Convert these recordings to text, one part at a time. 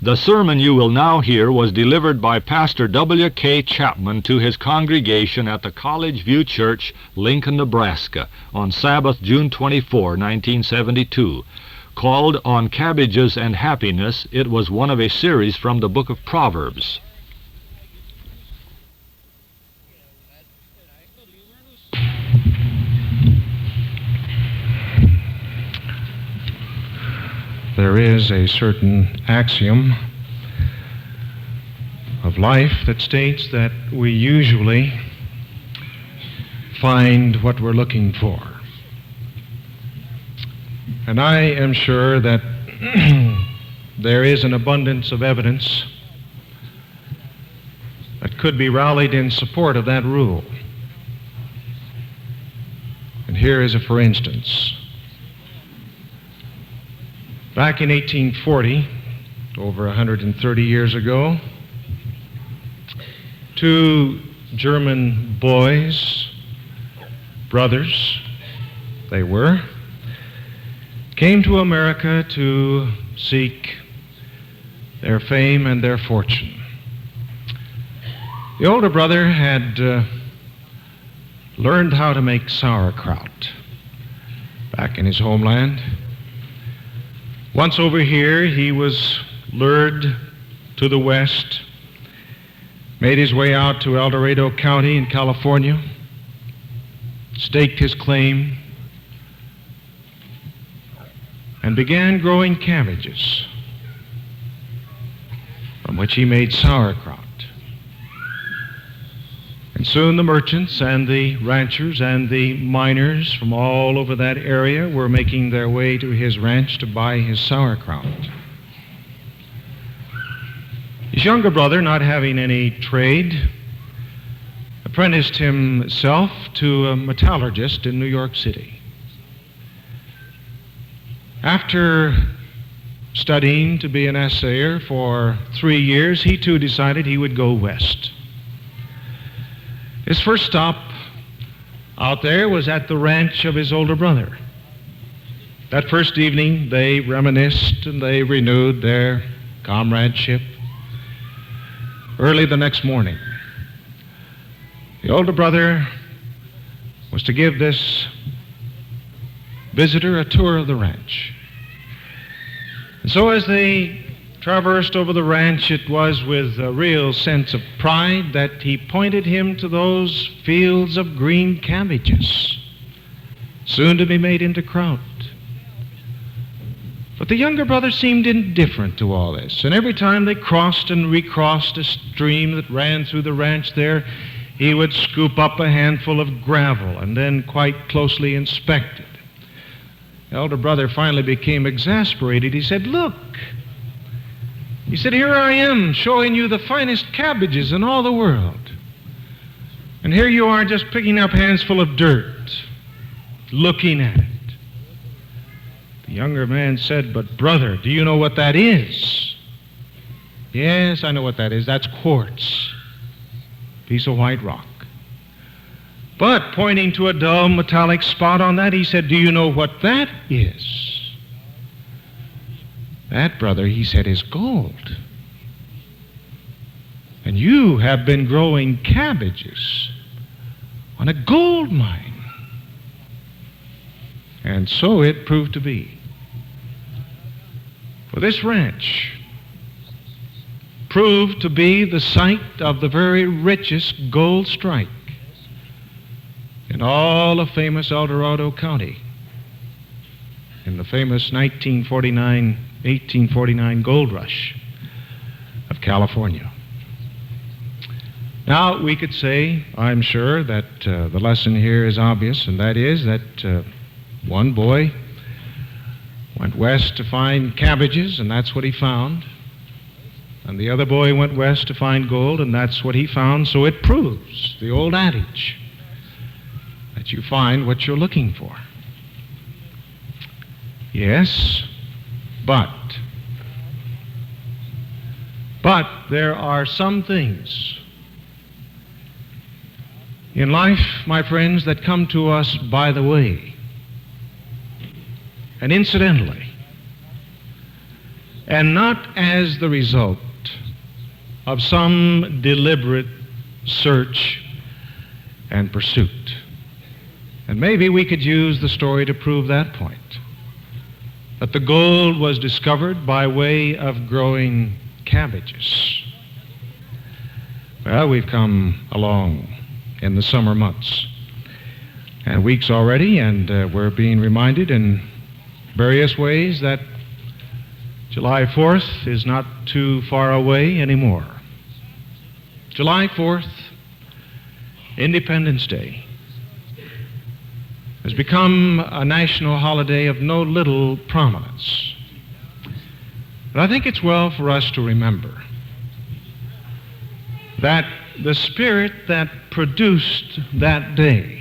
The sermon you will now hear was delivered by Pastor W.K. Chapman to his congregation at the College View Church, Lincoln, Nebraska, on Sabbath, June 24, 1972. Called On Cabbages and Happiness, it was one of a series from the book of Proverbs. There is a certain axiom of life that states that we usually find what we're looking for. And I am sure that there is an abundance of evidence that could be rallied in support of that rule. And here is a for instance. Back in 1840, over 130 years ago, two German boys, brothers they were, came to America to seek their fame and their fortune. The older brother had learned how to make sauerkraut back in his homeland. Once over here, he was lured to the west, made his way out to El Dorado County in California, staked his claim, and began growing cabbages, from which he made sauerkraut. And soon the merchants and the ranchers and the miners from all over that area were making their way to his ranch to buy his sauerkraut. His younger brother, not having any trade, apprenticed himself to a metallurgist in New York City. After studying to be an assayer for 3 years, he too decided he would go west. His first stop out there was at the ranch of his older brother. That first evening, they reminisced and they renewed their comradeship. Early the next morning, the older brother was to give this visitor a tour of the ranch. And so as they traversed over the ranch, it was with a real sense of pride that he pointed him to those fields of green cabbages, soon to be made into kraut. But the younger brother seemed indifferent to all this, and every time they crossed and recrossed a stream that ran through the ranch there, he would scoop up a handful of gravel and then quite closely inspect it. The elder brother finally became exasperated. He said, "Look," he said, "here I am showing you the finest cabbages in all the world. And here you are just picking up hands full of dirt, looking at it." The younger man said, "But brother, do you know what that is?" "Yes, I know what that is. That's quartz. Piece of white rock." But pointing to a dull metallic spot on that, he said, "Do you know what that is?" "That, brother," he said, "is gold. And you have been growing cabbages on a gold mine." And so it proved to be. For this ranch proved to be the site of the very richest gold strike in all of famous El Dorado County, in the famous 1849 gold rush of California. Now, we could say, I'm sure, that the lesson here is obvious, and that is that one boy went west to find cabbages, and that's what he found. And the other boy went west to find gold, and that's what he found. So it proves the old adage that you find what you're looking for. Yes, but there are some things in life, my friends, that come to us by the way and incidentally. and not as the result of some deliberate search and pursuit. And maybe we could use the story to prove that point, that the gold was discovered by way of growing cabbages. Well, we've come along in the summer months and weeks already, and we're being reminded in various ways that July 4th is not too far away anymore. July 4th, Independence Day, has become a national holiday of no little prominence. But I think it's well for us to remember that the spirit that produced that day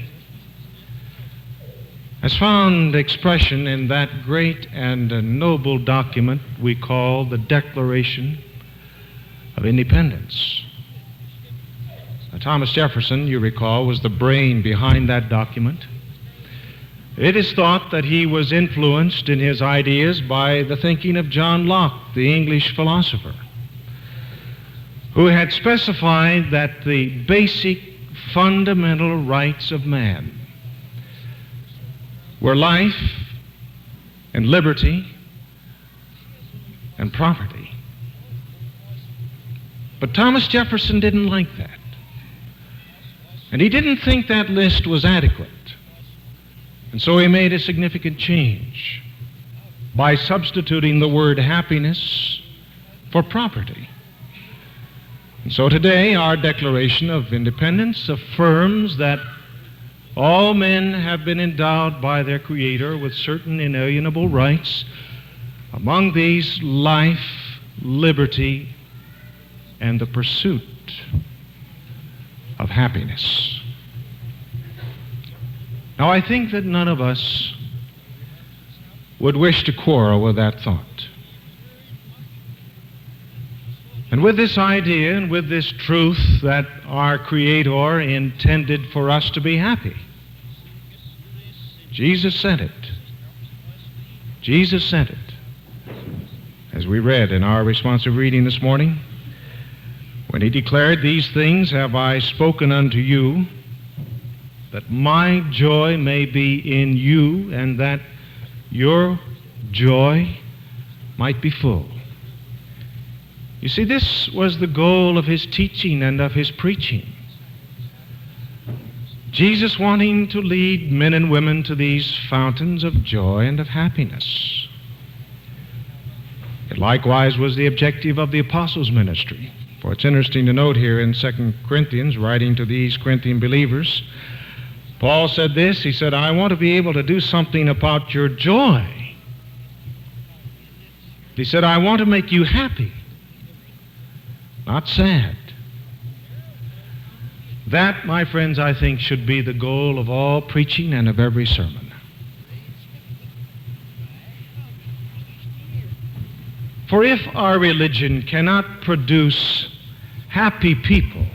has found expression in that great and noble document we call the Declaration of Independence. Now, Thomas Jefferson, you recall, was the brain behind that document. It is thought that he was influenced in his ideas by the thinking of John Locke, the English philosopher, who had specified that the basic fundamental rights of man were life and liberty and property. But Thomas Jefferson didn't like that. And he didn't think that list was adequate. And so he made a significant change by substituting the word happiness for property. And so today our Declaration of Independence affirms that all men have been endowed by their Creator with certain inalienable rights. Among these, life, liberty, and the pursuit of happiness. Now, I think that none of us would wish to quarrel with that thought. And with this idea and with this truth that our Creator intended for us to be happy, Jesus said it. Jesus said it. As we read in our responsive reading this morning, when he declared, "These things have I spoken unto you, that my joy may be in you, and that your joy might be full." You see, this was the goal of his teaching and of his preaching. Jesus wanting to lead men and women to these fountains of joy and of happiness. It likewise was the objective of the apostles' ministry. For it's interesting to note here in 2 Corinthians, writing to these Corinthian believers, Paul said this, he said, "I want to be able to do something about your joy." He said, "I want to make you happy, not sad." That, my friends, I think should be the goal of all preaching and of every sermon. For if our religion cannot produce happy people,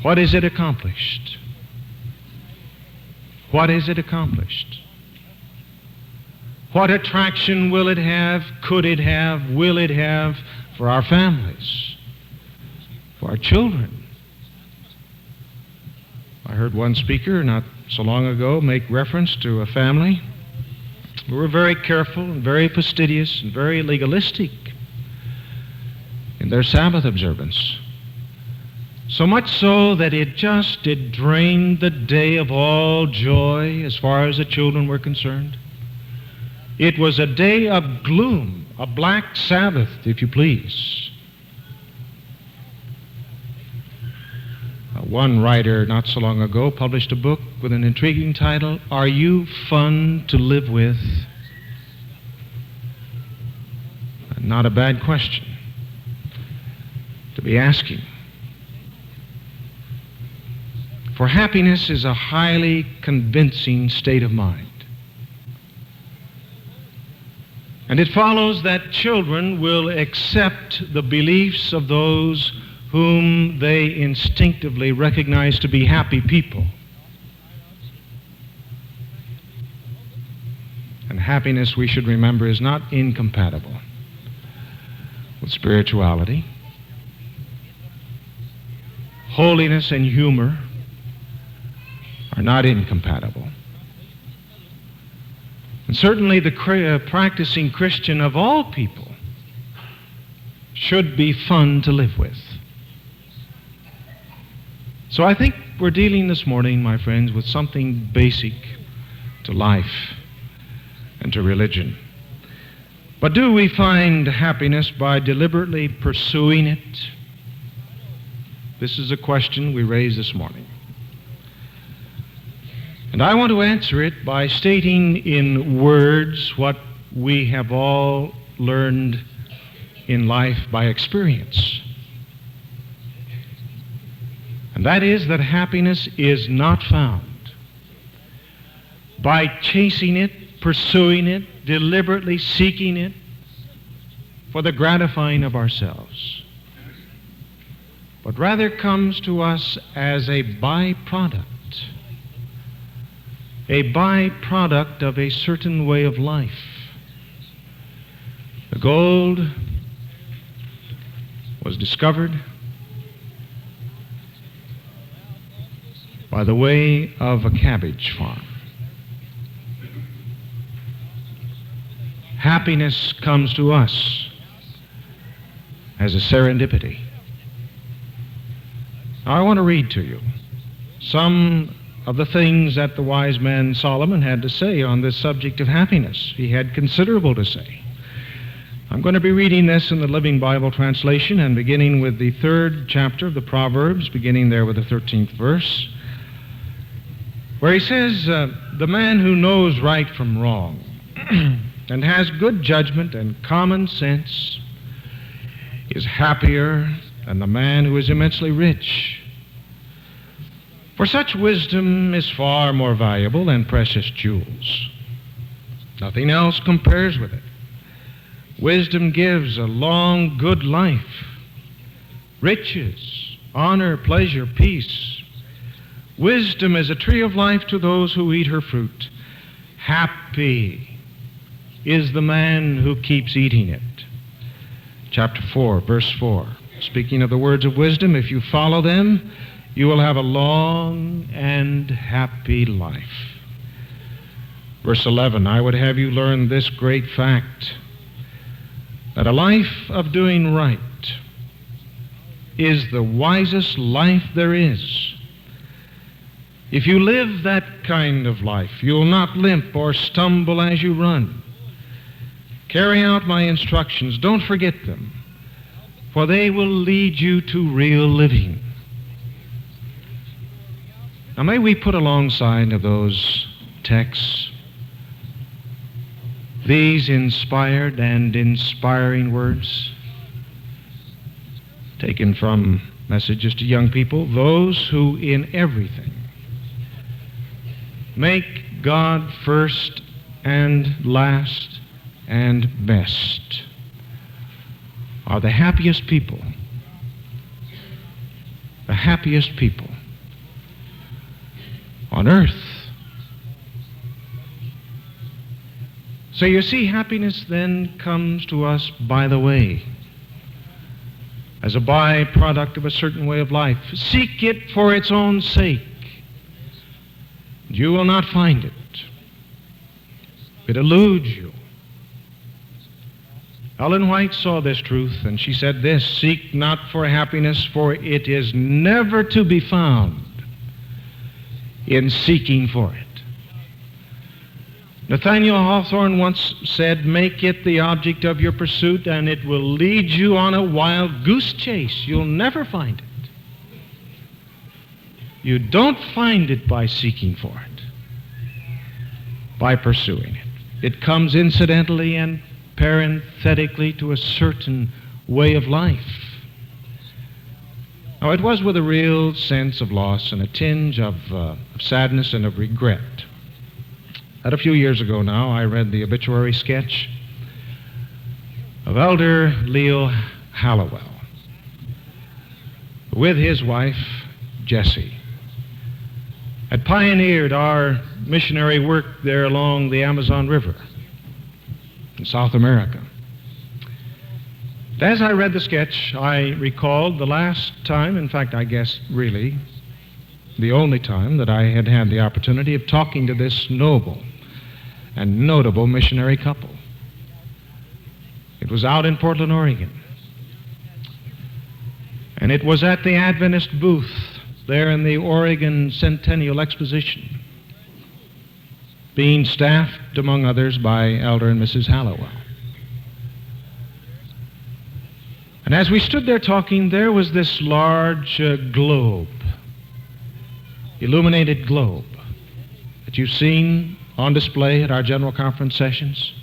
what is it accomplished? What is it accomplished? What attraction will it have, could it have, will it have for our families, for our children? I heard one speaker not so long ago make reference to a family who were very careful and very fastidious and very legalistic in their Sabbath observance. So much so that it drained the day of all joy as far as the children were concerned. It was a day of gloom, a black Sabbath, if you please. One writer not so long ago published a book with an intriguing title, "Are You Fun to Live With?" Not a bad question to be asking. For happiness is a highly convincing state of mind. And it follows that children will accept the beliefs of those whom they instinctively recognize to be happy people. And And happiness, we should remember, is not incompatible with spirituality. Holiness and humor are not incompatible. And certainly the practicing Christian of all people should be fun to live with. So I think we're dealing this morning, my friends, with something basic to life and to religion. But do we find happiness by deliberately pursuing it? This is a question we raise this morning. And I want to answer it by stating in words what we have all learned in life by experience. And that is that happiness is not found by chasing it, pursuing it, deliberately seeking it for the gratifying of ourselves, but rather comes to us as a byproduct of a certain way of life. The gold was discovered by the way of a cabbage farm. Happiness comes to us as a serendipity. Now, I want to read to you some of the things that the wise man Solomon had to say on this subject of happiness. He had considerable to say. I'm going to be reading this in the Living Bible translation and beginning with the 3rd chapter of the Proverbs, beginning there with the 13th verse, where he says, the man who knows right from wrong and has good judgment and common sense is happier than the man who is immensely rich. For such wisdom is far more valuable than precious jewels. Nothing else compares with it. Wisdom gives a long, good life, riches, honor, pleasure, peace. Wisdom is a tree of life to those who eat her fruit. Happy is the man who keeps eating it. Chapter 4, verse 4. Speaking of the words of wisdom, if you follow them, you will have a long and happy life. Verse 11, I would have you learn this great fact, that a life of doing right is the wisest life there is. If you live that kind of life, you'll not limp or stumble as you run. Carry out my instructions. Don't forget them, for they will lead you to real living. Now, may we put alongside of those texts these inspired and inspiring words taken from Messages to Young People, those who in everything make God first and last and best are the happiest people. The happiest people on earth. So you see, happiness then comes to us by the way, as a byproduct of a certain way of life. Seek it for its own sake. You will not find it. It eludes you. Ellen White saw this truth, and she said this, seek not for happiness, for it is never to be found in seeking for it. Nathaniel Hawthorne once said, make it the object of your pursuit, and it will lead you on a wild goose chase. You'll never find it. You don't find it by seeking for it, by pursuing it. It comes incidentally and parenthetically to a certain way of life. Now, it was with a real sense of loss and a tinge of sadness and of regret that a few years ago now I read the obituary sketch of Elder Leo Hallowell with his wife, Jessie, had pioneered our missionary work there along the Amazon River. in South America. As I read the sketch, I recalled the last time, in fact, I guess really the only time that I had had the opportunity of talking to this noble and notable missionary couple. It was out in Portland, Oregon. And it was at the Adventist booth there in the Oregon Centennial Exposition, being staffed, among others, by Elder and Mrs. Hallowell. And as we stood there talking, there was this large globe, illuminated globe, that you've seen on display at our General Conference sessions.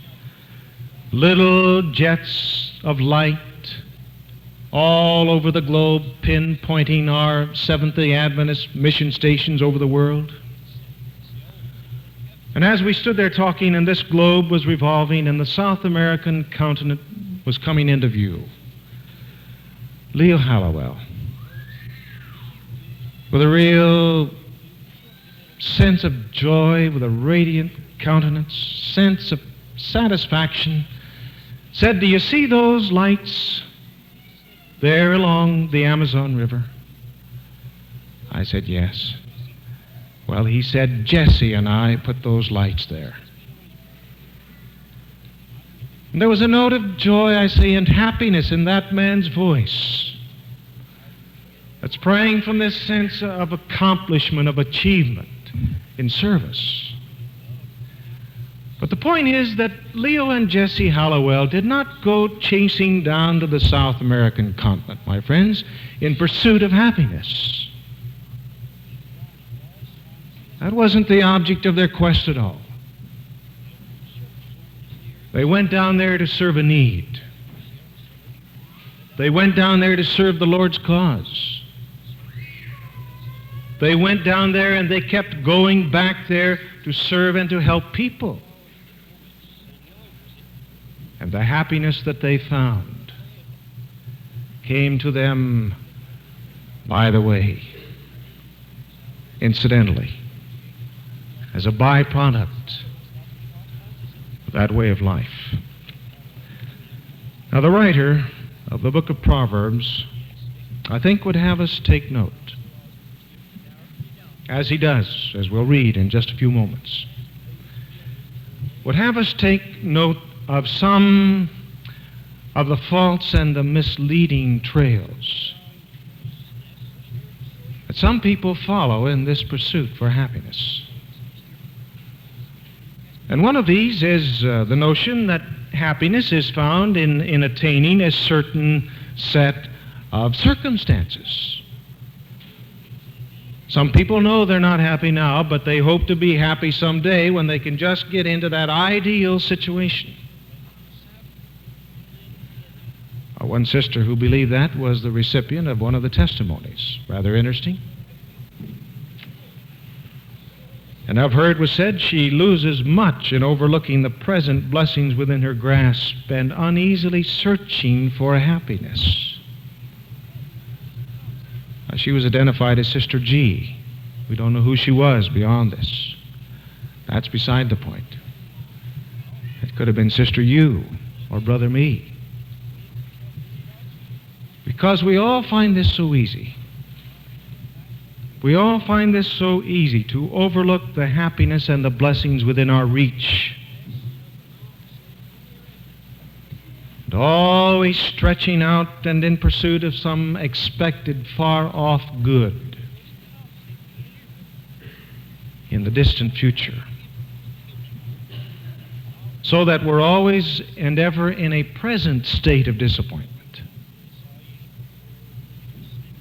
Little jets of light all over the globe, pinpointing our Seventh-day Adventist mission stations over the world. And as we stood there talking, and this globe was revolving, and the South American continent was coming into view, Leo Hallowell, with a real sense of joy, with a radiant countenance, sense of satisfaction, said, "Do you see those lights there along the Amazon River?" I said, "Yes." Well, he said, "Jesse and I put those lights there." And there was a note of joy, I say, and happiness in that man's voice that sprang from this sense of accomplishment, of achievement in service. But the point is that Leo and Jesse Hallowell did not go chasing down to the South American continent, my friends, in pursuit of happiness. That wasn't the object of their quest at all. They went down there to serve a need. They went down there to serve the Lord's cause. They went down there and they kept going back there to serve and to help people. And the happiness that they found came to them, by the way, incidentally, as a byproduct of that way of life. Now, the writer of the book of Proverbs, I think, would have us take note, as he does, as we'll read in just a few moments, would have us take note of some of the false and the misleading trails that some people follow in this pursuit for happiness. And one of these is the notion that happiness is found in attaining a certain set of circumstances. Some people know they're not happy now, but they hope to be happy someday when they can just get into that ideal situation. One sister who believed that was the recipient of one of the testimonies. Rather interesting. And I've heard was said she loses much in overlooking the present blessings within her grasp and uneasily searching for happiness. She was identified as Sister G. We don't know who she was beyond this. That's beside the point. It could have been Sister U or Brother Me. Because we all find this so easy. We all find this so easy to overlook the happiness and the blessings within our reach. And always stretching out and in pursuit of some expected far-off good in the distant future. So that we're always and ever in a present state of disappointment.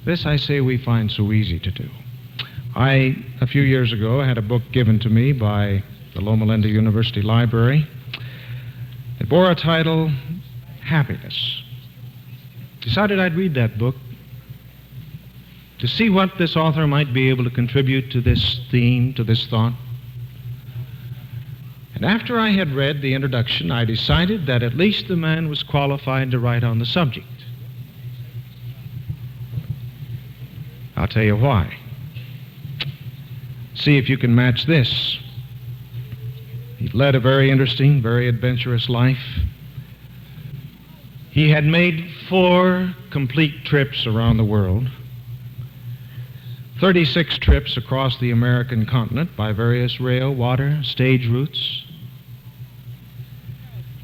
This, I say, we find so easy to do. A few years ago, I had a book given to me by the Loma Linda University Library. It bore a title, Happiness. Decided I'd read that book to see what this author might be able to contribute to this theme, to this thought. And after I had read the introduction, I decided that at least the man was qualified to write on the subject. I'll tell you why. See if you can match this. He'd led a very interesting, very adventurous life. He had made 4 complete trips around the world, 36 trips across the American continent by various rail, water, stage routes,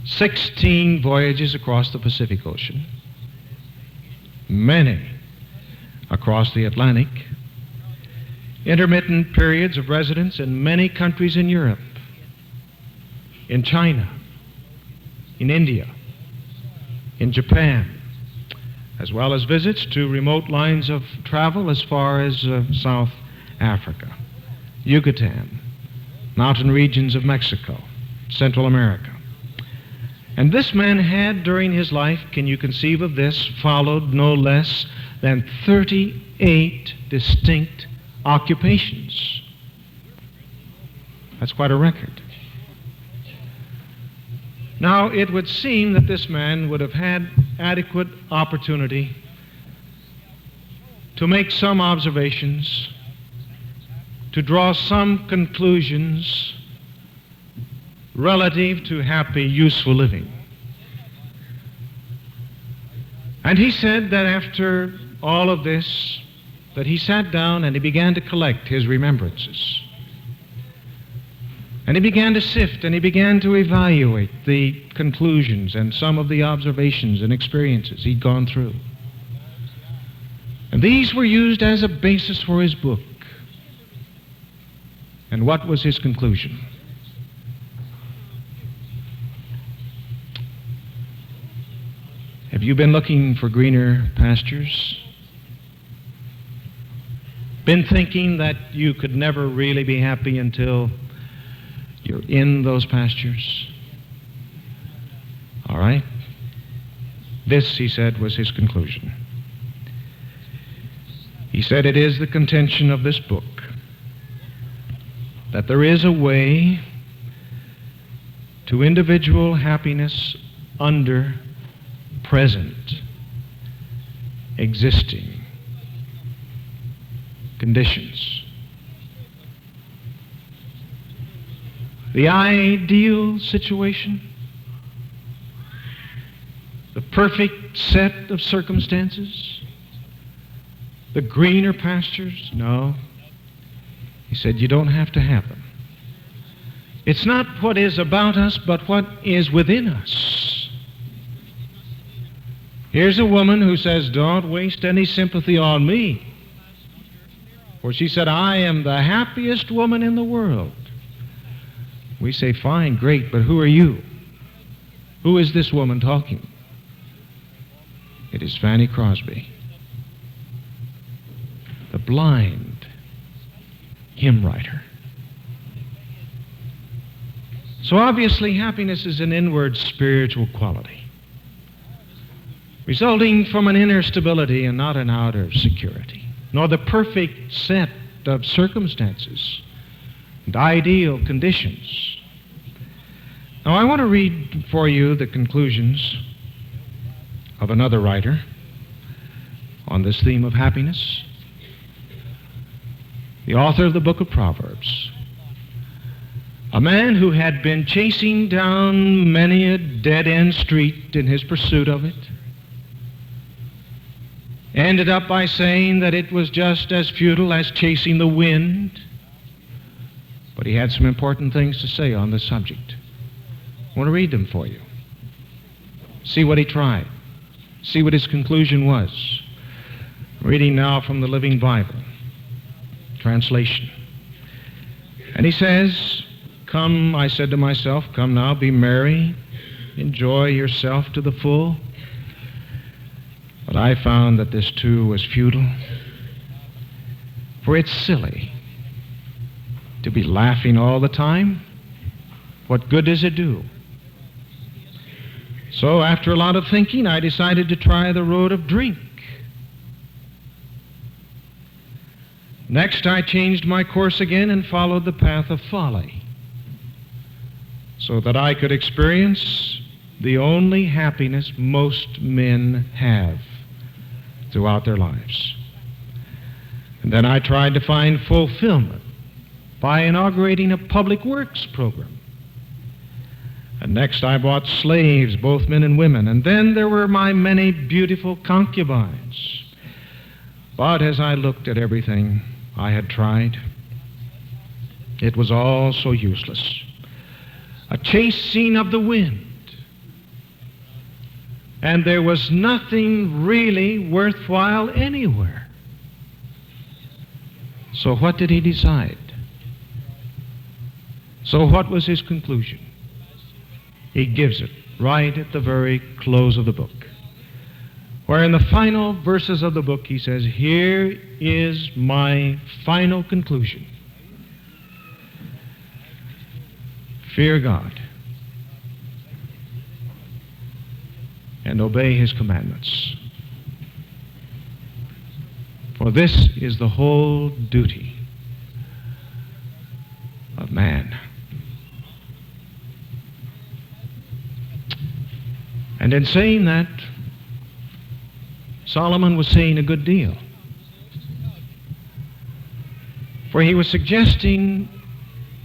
16 voyages across the Pacific Ocean, many across the Atlantic, intermittent periods of residence in many countries in Europe, in China, in India, in Japan, as well as visits to remote lines of travel as far as South Africa, Yucatan, mountain regions of Mexico, Central America. And this man had, during his life, can you conceive of this, followed no less than 38 distinct occupations. That's quite a record. Now, it would seem that this man would have had adequate opportunity to make some observations, to draw some conclusions relative to happy, useful living. And he said that after all of this, that he sat down and he began to collect his remembrances. And he began to sift and he began to evaluate the conclusions and some of the observations and experiences he'd gone through. And these were used as a basis for his book. And what was his conclusion? Have you been looking for greener pastures? Been thinking that you could never really be happy until you're in those pastures? All right. This, he said, was his conclusion. He said, it is the contention of this book that there is a way to individual happiness under present, existing conditions. The ideal situation, the perfect set of circumstances, the greener pastures? No. He said, you don't have to have them. It's not what is about us, but what is within us. Here's a woman who says, don't waste any sympathy on me. For she said, I am the happiest woman in the world. We say, fine, great, but who are you? Who is this woman talking? It is Fanny Crosby, the blind hymnwriter. So obviously, happiness is an inward spiritual quality, resulting from an inner stability and not an outer security, nor the perfect set of circumstances and ideal conditions. Now, I want to read for you the conclusions of another writer on this theme of happiness, the author of the book of Proverbs, a man who had been chasing down many a dead-end street in his pursuit of it, ended up by saying that it was just as futile as chasing the wind. But he had some important things to say on this subject. I want to read them for you. See what he tried. See what his conclusion was. Reading now from the Living Bible translation. And he says, come, I said to myself, come now, be merry, enjoy yourself to the full. But I found that this too was futile, for it's silly to be laughing all the time. What good does it do? So after a lot of thinking, I decided to try the road of drink. Next, I changed my course again and followed the path of folly, so that I could experience the only happiness most men have throughout their lives. And then I tried to find fulfillment by inaugurating a public works program And next I bought slaves, both men and women. And then there were my many beautiful concubines. But as I looked at everything I had tried, it was all so useless. A chasing of the wind. And there was nothing really worthwhile anywhere. So what did he decide? So what was his conclusion? He gives it right at the very close of the book, where in the final verses of the book he says, "Here is my final conclusion. Fear God and obey His commandments. For this is the whole duty of man." And in saying that, Solomon was saying a good deal. For he was suggesting,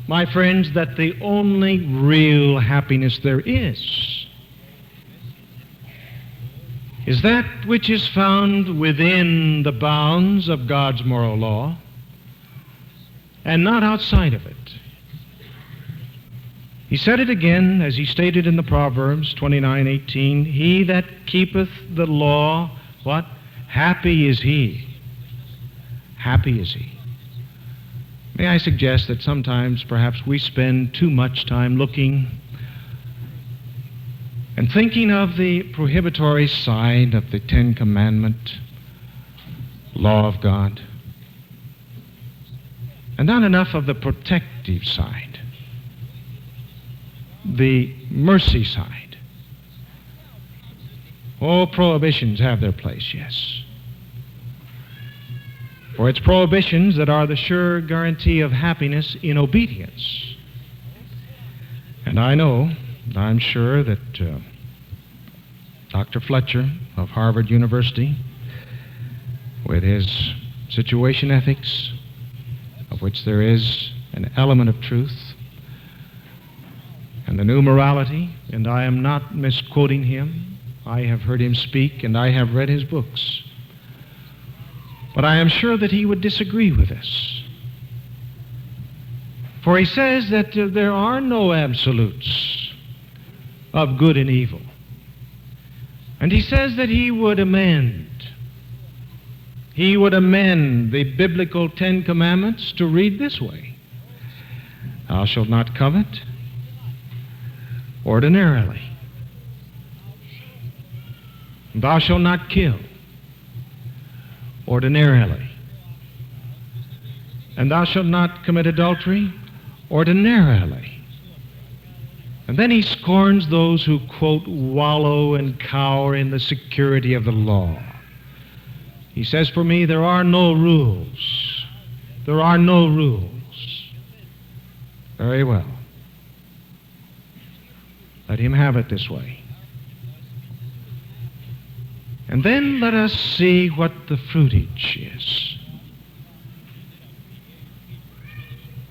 my friends, that the only real happiness there is that which is found within the bounds of God's moral law and not outside of it. He said it again, as he stated in the Proverbs 29:18, "He that keepeth the law," what? "Happy is he." Happy is he. May I suggest that sometimes perhaps we spend too much time looking and thinking of the prohibitory side of the Ten Commandment law of God, and not enough of the protective side, the mercy side. Oh, prohibitions have their place, yes. For it's prohibitions that are the sure guarantee of happiness in obedience. And I'm sure that Dr. Fletcher of Harvard University, with his situation ethics, of which there is an element of truth, and the new morality, and I am not misquoting him. I have heard him speak, and I have read his books. But I am sure that he would disagree with us. For he says that there are no absolutes of good and evil. And he says that he would amend the biblical Ten Commandments to read this way: "Thou shalt not covet ordinarily. Thou shalt not kill ordinarily. And thou shalt not commit adultery ordinarily." And then he scorns those who, quote, wallow and cower in the security of the law. He says, "For me, there are no rules. There are no rules." Very well. Let him have it this way. And then let us see what the fruitage is.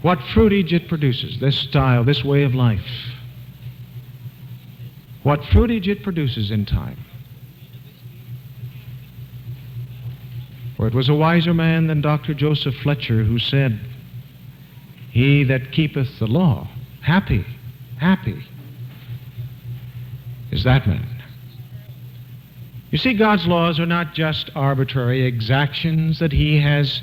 What fruitage it produces, this style, this way of life. What fruitage it produces in time. For it was a wiser man than Dr. Joseph Fletcher who said, "He that keepeth the law, happy is that man." You see, God's laws are not just arbitrary exactions that He has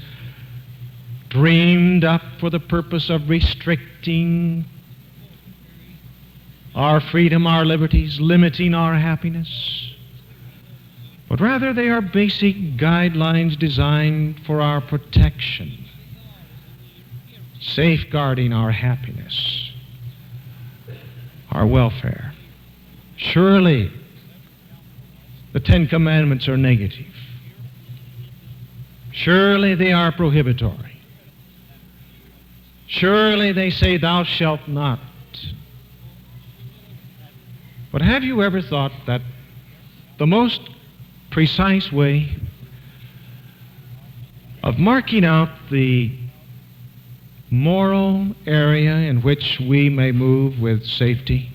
dreamed up for the purpose of restricting our freedom, our liberties, limiting our happiness. But rather they are basic guidelines designed for our protection, safeguarding our happiness, our welfare. Surely the Ten Commandments are negative. Surely they are prohibitory. Surely they say, "Thou shalt not." But have you ever thought that the most precise way of marking out the moral area in which we may move with safety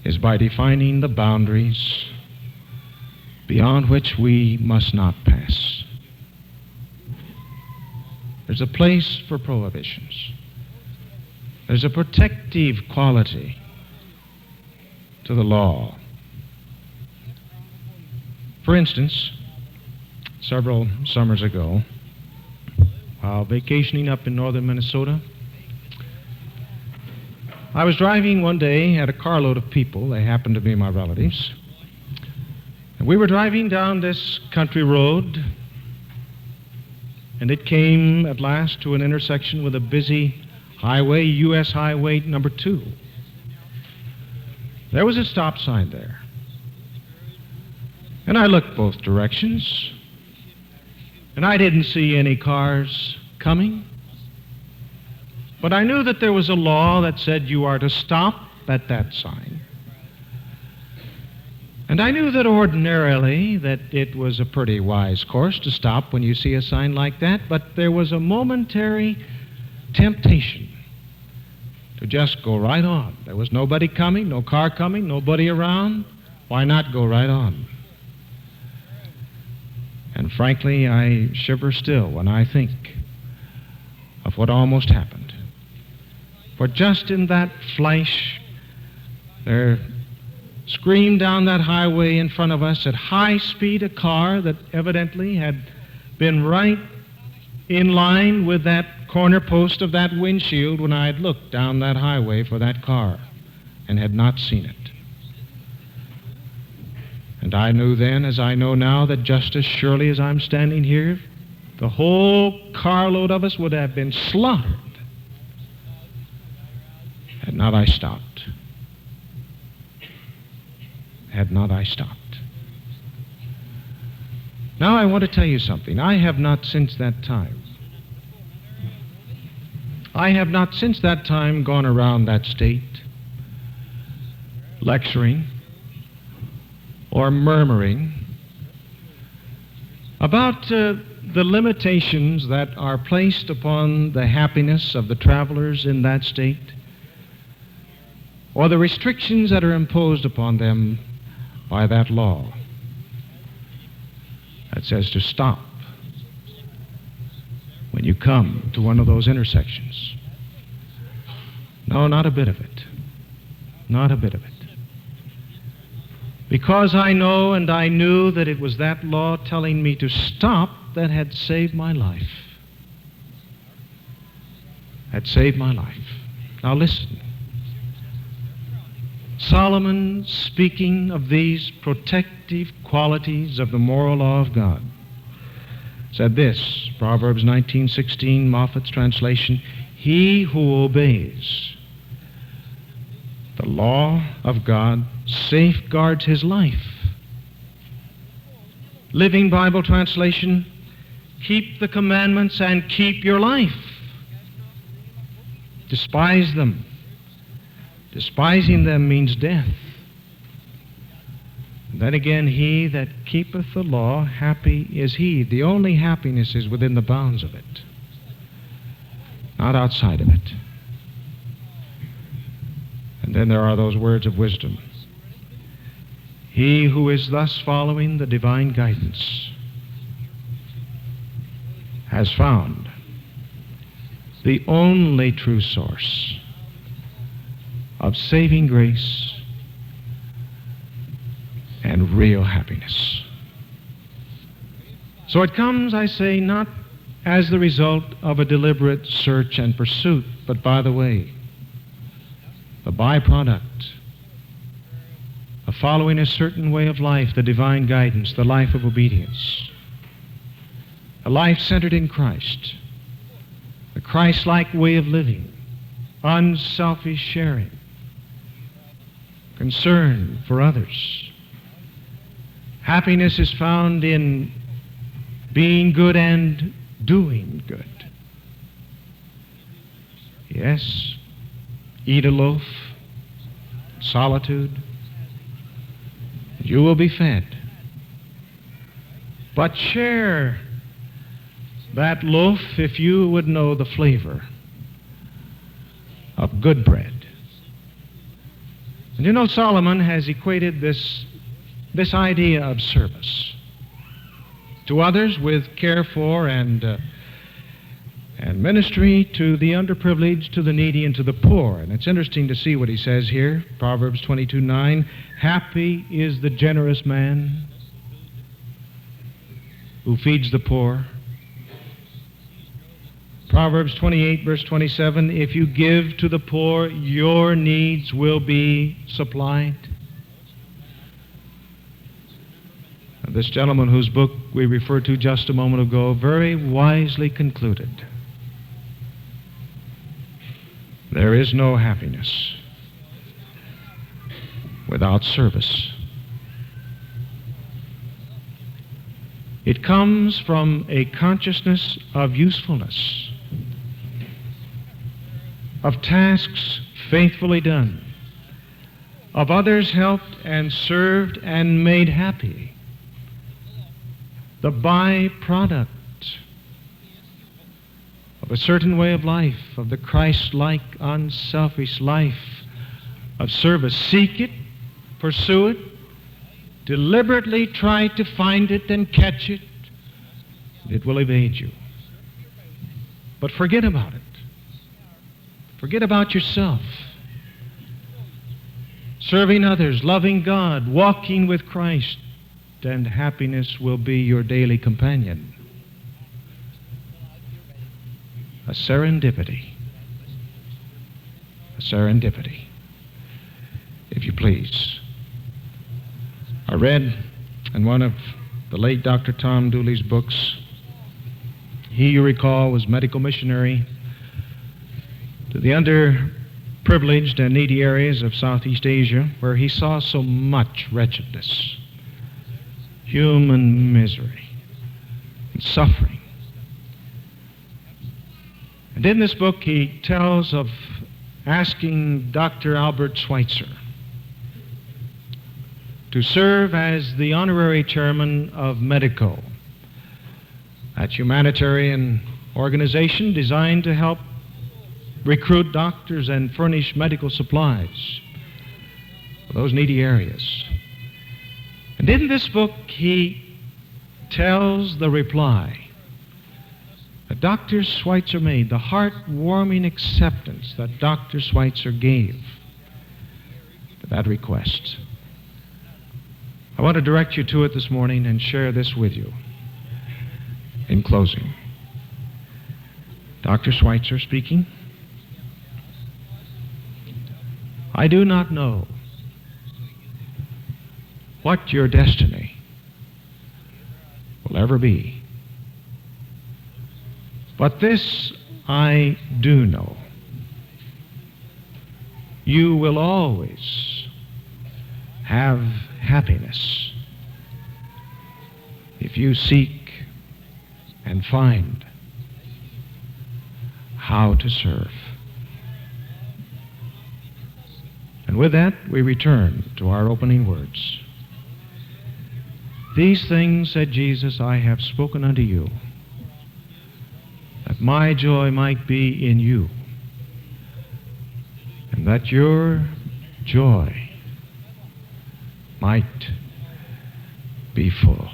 is by defining the boundaries beyond which we must not pass. There's a place for prohibitions. There's a protective quality to the law. For instance, several summers ago, while vacationing up in northern Minnesota, I was driving one day, had a carload of people. They happened to be my relatives. And we were driving down this country road, and it came at last to an intersection with a busy highway, U.S. Highway number 2. There was a stop sign there. And I looked both directions, and I didn't see any cars coming. But I knew that there was a law that said you are to stop at that sign. And I knew that ordinarily that it was a pretty wise course to stop when you see a sign like that, but there was a momentary temptation to just go right on. There was nobody coming, no car coming, nobody around. Why not go right on? And frankly, I shiver still when I think of what almost happened. For just in that flash, there screamed down that highway in front of us at high speed a car that evidently had been right in line with that corner post of that windshield when I had looked down that highway for that car and had not seen it. And I knew then, as I know now, that just as surely as I'm standing here, the whole carload of us would have been slaughtered had not I stopped. Had not I stopped. Now I want to tell you something. I have not since that time gone around that state lecturing or murmuring about the limitations that are placed upon the happiness of the travelers in that state, or the restrictions that are imposed upon them by that law that says to stop when you come to one of those intersections. No, not a bit of it. Not a bit of it. Because I know and I knew that it was that law telling me to stop that had saved my life. Had saved my life. Now listen. Solomon, speaking of these protective qualities of the moral law of God, said this, Proverbs 19:16, Moffat's translation, "He who obeys the law of God safeguards his life." Living Bible translation, "Keep the commandments and keep your life. Despise them. Despising them means death. And then again, he that keepeth the law, happy is he." The only happiness is within the bounds of it, not outside of it. And then there are those words of wisdom. He who is thus following the divine guidance has found the only true source of saving grace and real happiness. So it comes, I say, not as the result of a deliberate search and pursuit, but by the way, the byproduct of following a certain way of life, the divine guidance, the life of obedience, a life centered in Christ, the Christ-like way of living, unselfish sharing, concern for others. Happiness is found in being good and doing good. Yes, eat a loaf, solitude, you will be fed. But share that loaf if you would know the flavor of good bread. And you know, Solomon has equated this idea of service to others with care for and ministry to the underprivileged, to the needy, and to the poor. And it's interesting to see what he says here. Proverbs 22:9, happy is the generous man who feeds the poor. Proverbs 28, verse 27, if you give to the poor, your needs will be supplied. And this gentleman whose book we referred to just a moment ago very wisely concluded, there is no happiness without service. It comes from a consciousness of usefulness, of tasks faithfully done, of others helped and served and made happy. The byproduct of a certain way of life, of the Christ-like, unselfish life of service. Seek it, pursue it, deliberately try to find it and catch it. It will evade you. But forget about it. Forget about yourself. Serving others, loving God, walking with Christ, and happiness will be your daily companion. A serendipity. A serendipity, if you please. I read in one of the late Dr. Tom Dooley's books, he, you recall, was medical missionary to the underprivileged and needy areas of Southeast Asia, where he saw so much wretchedness, human misery, and suffering. And in this book, he tells of asking Dr. Albert Schweitzer to serve as the honorary chairman of Medico, that humanitarian organization designed to help recruit doctors and furnish medical supplies for those needy areas. And in this book, he tells the reply that Dr. Schweitzer made, the heart-warming acceptance that Dr. Schweitzer gave to that request. I want to direct you to it this morning and share this with you. In closing, Dr. Schweitzer speaking, I do not know what your destiny will ever be. But this I do know. You will always have happiness if you seek and find how to serve. And with that, we return to our opening words. These things, said Jesus, I have spoken unto you, that my joy might be in you, and that your joy might be full.